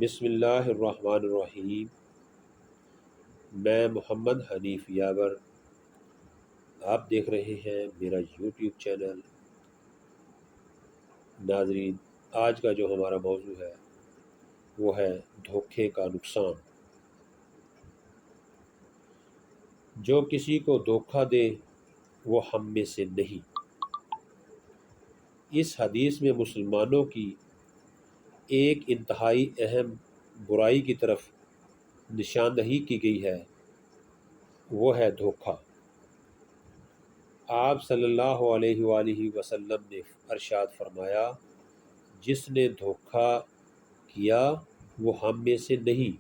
بسم اللہ الرحمن الرحیم۔ میں محمد حنیف یاور، آپ دیکھ رہے ہیں میرا یوٹیوب چینل۔ ناظرین، آج کا جو ہمارا موضوع ہے وہ ہے دھوکے کا نقصان۔ جو کسی کو دھوکہ دے وہ ہم میں سے نہیں۔ اس حدیث میں مسلمانوں کی ایک انتہائی اہم برائی کی طرف نشاندہی کی گئی ہے، وہ ہے دھوکہ۔ آپ صلی اللہ علیہ وآلہ وسلم نے ارشاد فرمایا، جس نے دھوکہ کیا وہ ہم میں سے نہیں۔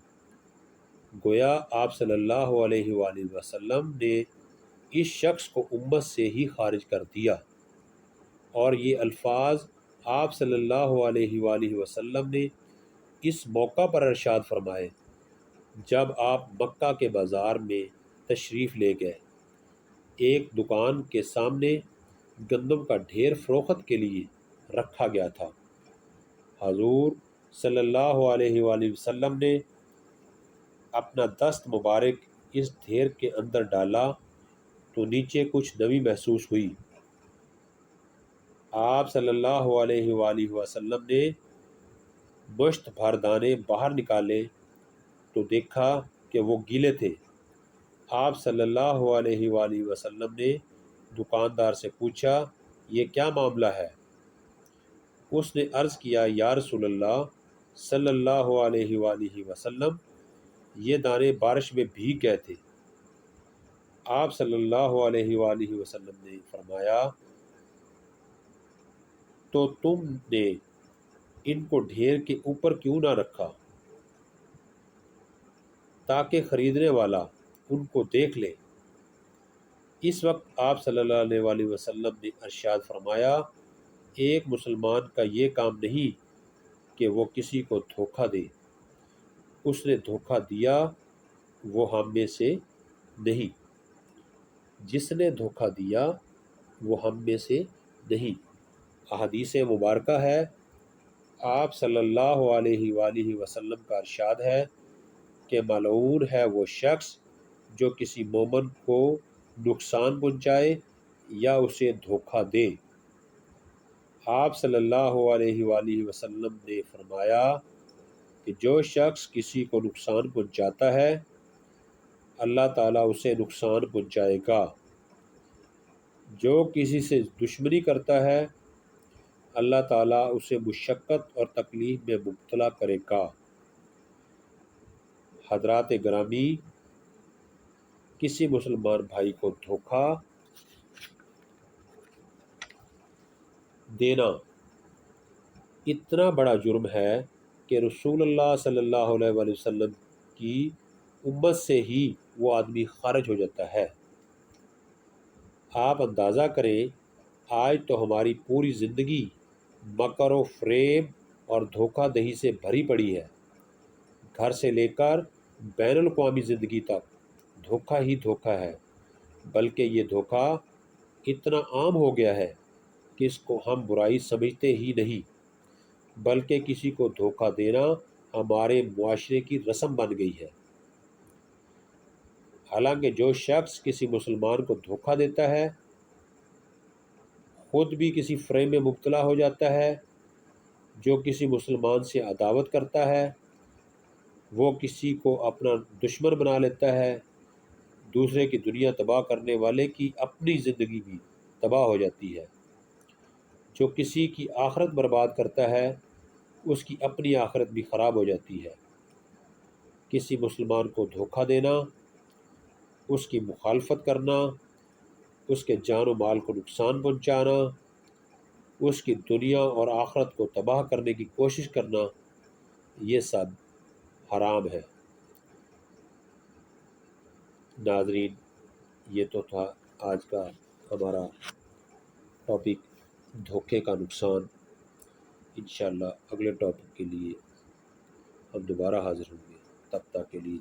گویا آپ صلی اللہ علیہ وآلہ وسلم نے اس شخص کو امت سے ہی خارج کر دیا، اور یہ الفاظ آپ صلی اللہ علیہ وآلہ وسلم نے اس موقع پر ارشاد فرمائے جب آپ مکہ کے بازار میں تشریف لے گئے۔ ایک دکان کے سامنے گندم کا ڈھیر فروخت کے لیے رکھا گیا تھا۔ حضور صلی اللہ علیہ وآلہ وسلم نے اپنا دست مبارک اس ڈھیر کے اندر ڈالا تو نیچے کچھ نمی محسوس ہوئی۔ آپ صلی اللہ علیہ وآلہ وسلم نے مشت بھر دانے باہر نکالے تو دیکھا کہ وہ گیلے تھے۔ آپ صلی اللہ علیہ وآلہ وسلم نے دکاندار سے پوچھا، یہ کیا معاملہ ہے؟ اس نے عرض کیا، یا رسول اللہ صلی اللہ علیہ وآلہ وسلم، یہ دانے بارش میں بھیگ گئے تھے۔ آپ صلی اللہ علیہ وآلہ وسلم نے فرمایا، تو تم نے ان کو ڈھیر کے اوپر کیوں نہ رکھا تاکہ خریدنے والا ان کو دیکھ لے؟ اس وقت آپ صلی اللہ علیہ وآلہ وسلم نے ارشاد فرمایا، ایک مسلمان کا یہ کام نہیں کہ وہ کسی کو دھوکہ دے۔ اس نے دھوکہ دیا وہ ہم میں سے نہیں۔ جس نے دھوکہ دیا وہ ہم میں سے نہیں۔ احادیث مبارکہ ہے، آپ صلی اللہ علیہ وآلہ وسلم کا ارشاد ہے کہ ملعون ہے وہ شخص جو کسی مومن کو نقصان پہنچائے یا اسے دھوکہ دے۔ آپ صلی اللہ علیہ وآلہ وسلم نے فرمایا کہ جو شخص کسی کو نقصان پہنچاتا ہے اللہ تعالیٰ اسے نقصان پہنچائے گا۔ جو کسی سے دشمنی کرتا ہے اللہ تعالیٰ اسے مشقت اور تکلیف میں مبتلا کرے گا۔ حضرات گرامی، کسی مسلمان بھائی کو دھوکہ دینا اتنا بڑا جرم ہے کہ رسول اللہ صلی اللہ علیہ وآلہ وسلم کی امت سے ہی وہ آدمی خارج ہو جاتا ہے۔ آپ اندازہ کریں، آج تو ہماری پوری زندگی مکر و فریب اور دھوکہ دہی سے بھری پڑی ہے۔ گھر سے لے کر بین الاقوامی زندگی تک دھوکہ ہی دھوکہ ہے، بلکہ یہ دھوکہ اتنا عام ہو گیا ہے کہ اس کو ہم برائی سمجھتے ہی نہیں، بلکہ کسی کو دھوکہ دینا ہمارے معاشرے کی رسم بن گئی ہے۔ حالانکہ جو شخص کسی مسلمان کو دھوکہ دیتا ہے خود بھی کسی فریب میں مبتلا ہو جاتا ہے۔ جو کسی مسلمان سے عداوت کرتا ہے وہ کسی کو اپنا دشمن بنا لیتا ہے۔ دوسرے کی دنیا تباہ کرنے والے کی اپنی زندگی بھی تباہ ہو جاتی ہے۔ جو کسی کی آخرت برباد کرتا ہے اس کی اپنی آخرت بھی خراب ہو جاتی ہے۔ کسی مسلمان کو دھوکہ دینا، اس کی مخالفت کرنا، اس کے جان و مال کو نقصان پہنچانا، اس کی دنیا اور آخرت کو تباہ کرنے کی کوشش کرنا، یہ سب حرام ہے۔ ناظرین، یہ تو تھا آج کا ہمارا ٹاپک، دھوکے کا نقصان۔ انشاءاللہ اگلے ٹاپک کے لیے ہم دوبارہ حاضر ہوں گے، تب تک کے لیے